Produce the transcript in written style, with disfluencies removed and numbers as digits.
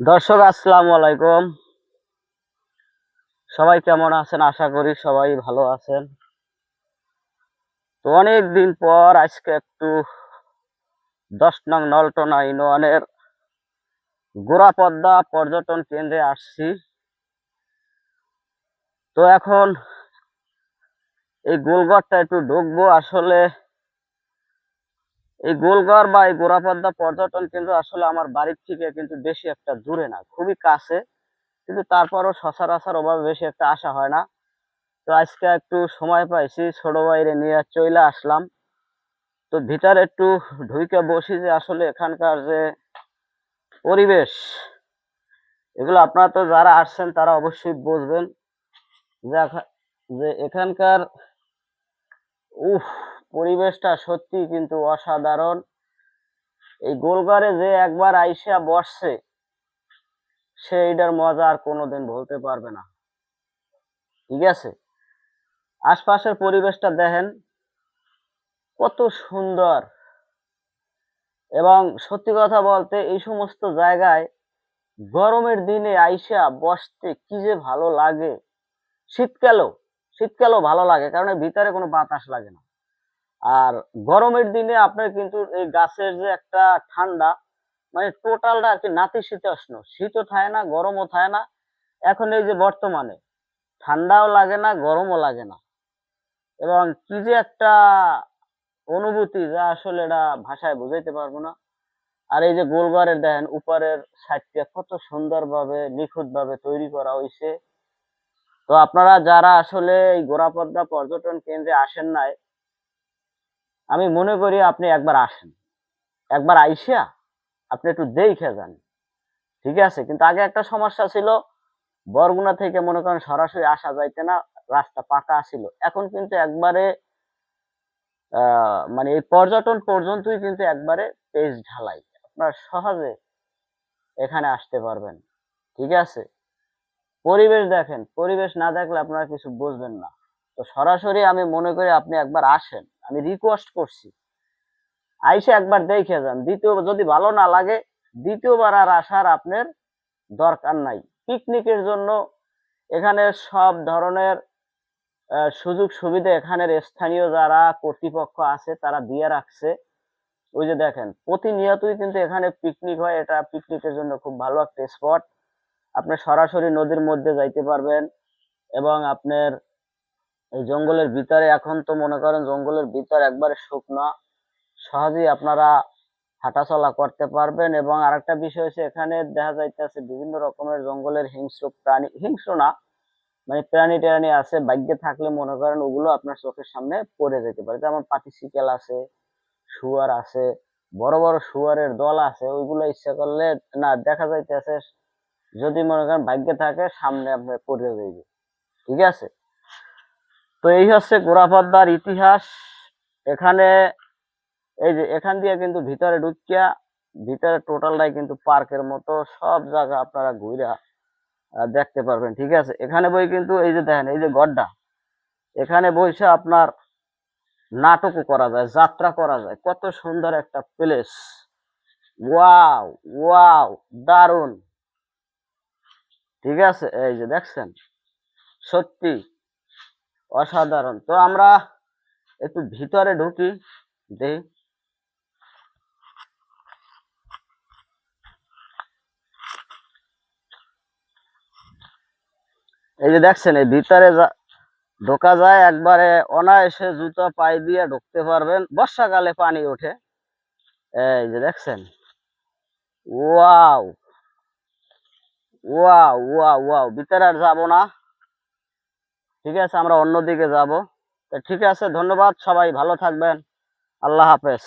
দর্শক আসসালামু আলাইকুম। সবাই কেমন আছেন? আশা করি সবাই ভালো আছেন। তো অনেক দিন পর আজকে একটু 10 নং নলটনা ইউনিয়নের গোড়াপদ্মা পর্যটন কেন্দ্রে আসছি। তো এখন এই গোলঘরটা একটু ঢুকবো। আসলে এই গোলঘর বা এই গোড়াপদ্মা পর্যটন কেন্দ্র আসলে আমার বাড়ির থেকে কিন্তু বেশি একটা দূরে না, খুবই কাছে। কিন্তু তারপরও সচরাচর ওভাবে বেশি একটা আসা হয় না। তো আজকে একটু সময় পাইছি, ছোট ভাইরে নিয়ে চলে আসলাম। তো ভিতরে একটু ঢুইকে বসি যে আসলে এখানকার যে পরিবেশ, এগুলো আপনারা তো যারা আসছেন তারা অবশ্যই বুঝবেন যে যে এখানকার উফ পরিবেশটা সত্যি কিন্তু অসাধারণ। এই গোলঘরে যে একবার আইসা বসছে সে এটার মজা আর কোনোদিন ভুলতে পারবে না। ঠিক আছে, আশপাশের পরিবেশটা দেখেন কত সুন্দর। এবং সত্যি কথা বলতে এই সমস্ত জায়গায় গরমের দিনে আইসা বসতে কি যে ভালো লাগে। শীতকালেও শীতকালেও ভালো লাগে, কারণ এর ভিতরে কোনো বাতাস লাগে না। আর গরমের দিনে আপনার কিন্তু এই গাছের যে একটা ঠান্ডা, মানে টোটালটা আর কি নাতিশীতোষ্ণ, শীতও থাকে না গরমও থাকে না। এখন এই যে বর্তমানে ঠান্ডাও লাগে না গরমও লাগে না, এবং কি যে একটা অনুভূতি যা আসলে এটা ভাষায় বুঝাইতে পারবো না। আর এই যে গোলঘরের দেখেন উপরের সাইডটা কত সুন্দরভাবে নিখুঁতভাবে তৈরি করা হয়েছে। তো আপনারা যারা আসলে এই গোড়াপদ্মা পর্যটন কেন্দ্রে আসেন নাই, আমি মনে করি আপনি একবার আসেন। একবার আইসা আপনি একটু দেখে যান। ঠিক আছে, কিন্তু আগে একটা সমস্যা ছিল, বরগুনা থেকে মনে করেন সরাসরি আসা যাইতে না, রাস্তা পাকা ছিল। এখন কিন্তু একবারে মানে এই পর্যটন পর্যন্তই কিন্তু একবারে পেজ ঢালাই, আপনারা সহজে এখানে আসতে পারবেন। ঠিক আছে, পরিবেশ দেখেন, পরিবেশ না দেখলে আপনারা কিছু বুঝবেন না। তো সরাসরি আমি মনে করি আপনি একবার আসেন, আমি রিকোয়েস্ট করছি। আইসে একবার দেখে যান, দ্বিতীয় যদি ভালো না লাগে দ্বিতীয়বার আর আসার আপনার দরকার নাই। পিকনিকের জন্য এখানে সব ধরনের সুযোগ সুবিধা এখানের স্থানীয় যারা কর্তৃপক্ষ আছে তারা দিয়ে রাখছে। ওই যে দেখেন প্রতিনিয়তই কিন্তু এখানে পিকনিক হয়, এটা পিকনিকের জন্য খুব ভালো একটা স্পট। আপনি সরাসরি নদীর মধ্যে যাইতে পারবেন, এবং আপনার এই জঙ্গলের ভিতরে, এখন তো মনে করেন জঙ্গলের ভিতর একবারে শুকনো, সহজেই আপনারা হাঁটাচলা করতে পারবেন। এবং আরেকটা বিষয় হচ্ছে এখানে দেখা যাইতেছে বিভিন্ন রকমের জঙ্গলের হিংস্র প্রাণী, হিংস্র না মানে প্রাণী টেরানি আছে, ভাগ্যে থাকলে মনে করেন ওগুলো আপনার চোখের সামনে পড়ে যেতে পারে। যেমন পাতি শিকেল আছে, শুয়ার আছে, বড় বড় শুয়ারের দল আছে, ওইগুলো ইচ্ছা করলে না দেখা যাইতেছে, যদি মনে করেন ভাগ্যে থাকে সামনে আপনার পড়ে যাইবে। ঠিক আছে, তো এই হচ্ছে গোড়াপদ্মার ইতিহাস। এখানে এই যে এখান দিয়ে কিন্তু ভিতরে ঢুকিয়া, ভিতরে টোটালটাই কিন্তু পার্কের মতো, সব জায়গা আপনারা ঘুরে দেখতে পারবেন। ঠিক আছে, এখানে বই কিন্তু এই যে দেখেন এই যে গড্ডা, এখানে বসে আপনার নাটকও করা যায়, যাত্রা করা যায়, কত সুন্দর একটা প্লেস। ওয়াও, ওয়াও, দারুন। ঠিক আছে, এই যে দেখছেন, সত্যি অসাধারণ। তো আমরা একটু ভিতরে ঢুকি, দেখি। এই যে দেখছেন এই ভিতরে ঢোকা যায় একবারে অনায়াসে, জুতা পায়ে দিয়ে ঢুকতে পারবেন, বর্ষাকালে পানি ওঠে। এই যে দেখছেন, ওয়াও, ওয়াও, ওয়াও, ওয়াও। ভিতরে আর যাবো না, ঠিক আছে, আমরা অন্যদিকে যাব। তো ঠিক আছে, ধন্যবাদ, সবাই ভালো থাকবেন, আল্লাহ হাফেজ।